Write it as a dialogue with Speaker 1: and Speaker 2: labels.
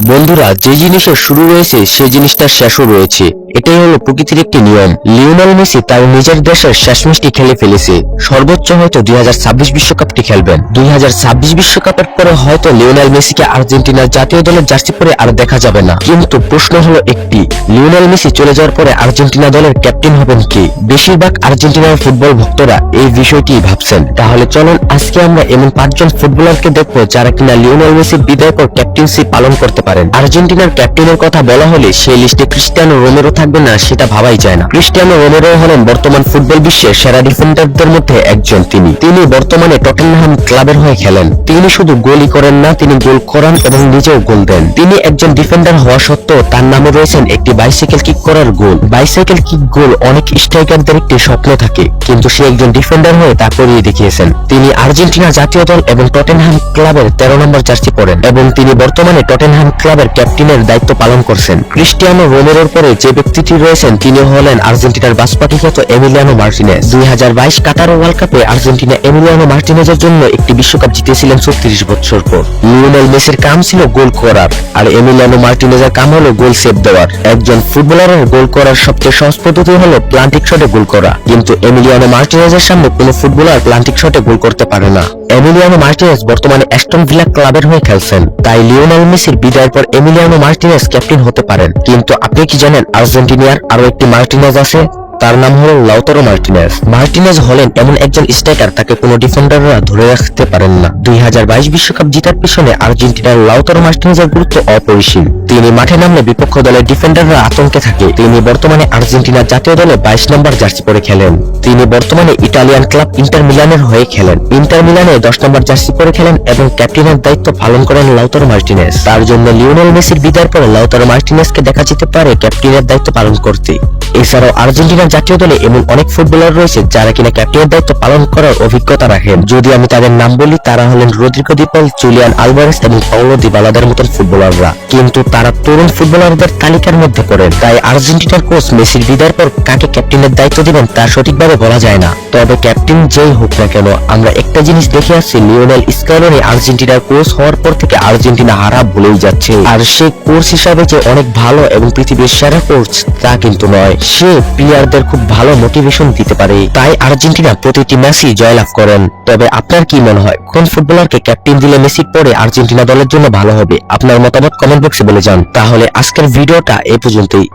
Speaker 1: বন্ধুরা, যে জিনিসের শুরু রয়েছে সেই জিনিসটার শেষও রয়েছে। এটাই হলো প্রকৃতির একটি নিয়ম। লিওনেল মেসি তার নিজের দেশের শেষ ম্যাচটি খেলে ফেলেছে। সর্বোচ্চ হয়তো 2026 বিশ্বকাপটি খেলবেন। 2026 বিশ্বকাপের পরে হয়তো লিওনেল মেসিকে আর্জেন্টিনার জাতীয় দলের জার্সি পরে আর দেখা যাবে না। কিন্তু প্রশ্ন হলো একটি, লিওনেল মেসি চলে যাওয়ার পরে আর্জেন্টিনা দলের ক্যাপ্টেন হবেন কে? বেশিরভাগ আর্জেন্টিনার ফুটবল ভক্তরা এই বিষয়টি ভাবছেন। তাহলে চলুন আজকে আমরা এমন 5 জন ফুটবলারকে দেখবো যারা কিনা লিওনেল মেসির বিদায়ের পর ক্যাপ্টেন্সি পালন করতে পারেন। আর্জেন্টিনার ক্যাপ্টেনের কথা বলা হলে সেই লিস্টে ক্রিস্টিয়ানো রোমেরো থাকবে না সেটা ভাবাই যায় না। ক্রিস্টিয়ানো রোমেরো হলেন বর্তমান ফুটবল বিশ্বের সেরা ডিফেন্ডারদের মধ্যে একজন। তিনি বর্তমানে টটেনহাম ক্লাবের হয়ে খেলেন। তিনি শুধু গোলই করেন না, তিনি গোল করান এবং নিজেও গোল দেন। তিনি একজন ডিফেন্ডার হওয়া সত্ত্বেও তার নামে রয়েছেন একটি বাইসাইকেল কিক করার গোল। বাইসাইকেল কিক গোল অনেক স্ট্রাইকারদের একটি স্বপ্ন থাকে, কিন্তু সে একজন ডিফেন্ডার হয়ে তা করিয়ে দেখিয়েছেন। তিনি আর্জেন্টিনা জাতীয় দল এবং টটেনহাম ক্লাবের 13 নম্বর জার্সি পরেন এবং তিনি বর্তমানে টটেনহাম ক্লাবের ক্যাপ্টেনের দায়িত্ব পালন করছেন। ক্রিস্টিয়ানো রোমেরোর পরে যে ব্যক্তিটি রয়েছেন তিনি হলেন আর্জেন্টিনার বাসপাটি খ্যাত এমিলিয়ানো মার্টিনেজ। 2022 কাতার ওয়ার্ল্ড কাপে আর্জেন্টিনা এমিলিয়ানো মার্টিনেজের জন্য একটি বিশ্বকাপ জিতেছিলেন 36 বছর পর। লিওনেল মেসির কাম ছিল গোল করার, আর এমিলিয়ানো মার্টিনেজের কাম হলো গোল সেভ দেওয়ার। একজন ফুটবলারের গোল করার সবচেয়ে সহজ পদ্ধতি হলো প্লান্টিক শটে গোল করা, কিন্তু এমিলিয়ানো মার্টিনেজের সামনে কোনো ফুটবলার প্লান্টিক শটে গোল করতে পারে না। এমিলিয়ানো মার্টিনেজ বর্তমানে অ্যাস্টন ভিলা ক্লাবের হয়ে খেলছেন, তাই লিওনেল মেসির বিদায়ের পর এমিলিয়ানো মার্টিনেজ ক্যাপ্টেন হতে পারেন। কিন্তু আপনি কি জানেন আর্জেন্টিনার আরো একটি মার্টিনেজ আছে? তার নাম হলো লাউতারো মার্টিনেজ। মার্টিনেজ হলেন এমন একজন স্ট্রাইকার তাকে কোনো ডিফেন্ডাররা ধরে রাখতে পারেন না। 2022 বিশ্বকাপ জেতার পিছনে আর্জেন্টিনার লাউতারো মার্টিনেজের গুরুত্ব অপরিসীম। তিনি মাঠে নামলে বিপক্ষ দলের ডিফেন্ডাররা আতঙ্কে থাকে। তিনি বর্তমানে আর্জেন্টিনার জাতীয় দলে 22 নম্বর জার্সি পরে খেলেন। তিনি বর্তমানে ইটালিয়ান ক্লাব ইন্টার মিলানের হয়ে খেলেন। ইন্টার মিলানে 10 নম্বর জার্সি পরে খেলেন এবং ক্যাপ্টেনের দায়িত্ব পালন করেন লাউতারো মার্টিনেজ। তার জন্য লিওনেল মেসির বিদায়ের পরে লাউতারো মার্টিনেজকে দেখা যেতে পারে ক্যাপ্টেনের দায়িত্ব পালন করতে। এছাড়াও আর্জেন্টিনার জাতীয় দলে এমন অনেক ফুটবলার রয়েছে যারা কিনা ক্যাপ্টেনের দায়িত্ব পালন করার অভিজ্ঞতা রাখেন। যদি আমি তাদের নাম বলি, তারা হলেন রদ্রিগো দি পল, জুলিয়ান আলভারেজ এবং পাওলো দিবালাদের মতন ফুটবলাররা। কিন্তু তারা তরুণ ফুটবলারদের তালিকার মধ্যে পড়েন। তাই আর্জেন্টিনার কোচ মেসির বিদায়ের পর কাকে ক্যাপ্টেনের দায়িত্ব দিবেন তা সঠিকভাবে বলা যায় না। তবে ক্যাপ্টেন যেই হোক না কেন, আমরা একটা জিনিস দেখে আসছি, লিওনেল স্ক্যালোনি আর্জেন্টিনার কোচ হওয়ার পর থেকে আর্জেন্টিনা হারা ভুলেই যাচ্ছে। আর সে কোচ হিসাবে যে অনেক ভালো এবং পৃথিবীর সেরা কোচ তা কিন্তু নয়। সে প্লেয়ারদের খুব ভালো মোটিভেশন দিতে পারে, তাই আর্জেন্টিনা প্রতিটি ম্যাচই জয়লাভ করেন। তবে আপনার কি মনে হয় কোন ফুটবলারকে ক্যাপ্টেন দিলে মেসির পরে আর্জেন্টিনা দলের জন্য ভালো হবে? আপনার মতামত কমেন্ট বক্সে বলে যান। তাহলে আজকের ভিডিওটা এই পর্যন্তই।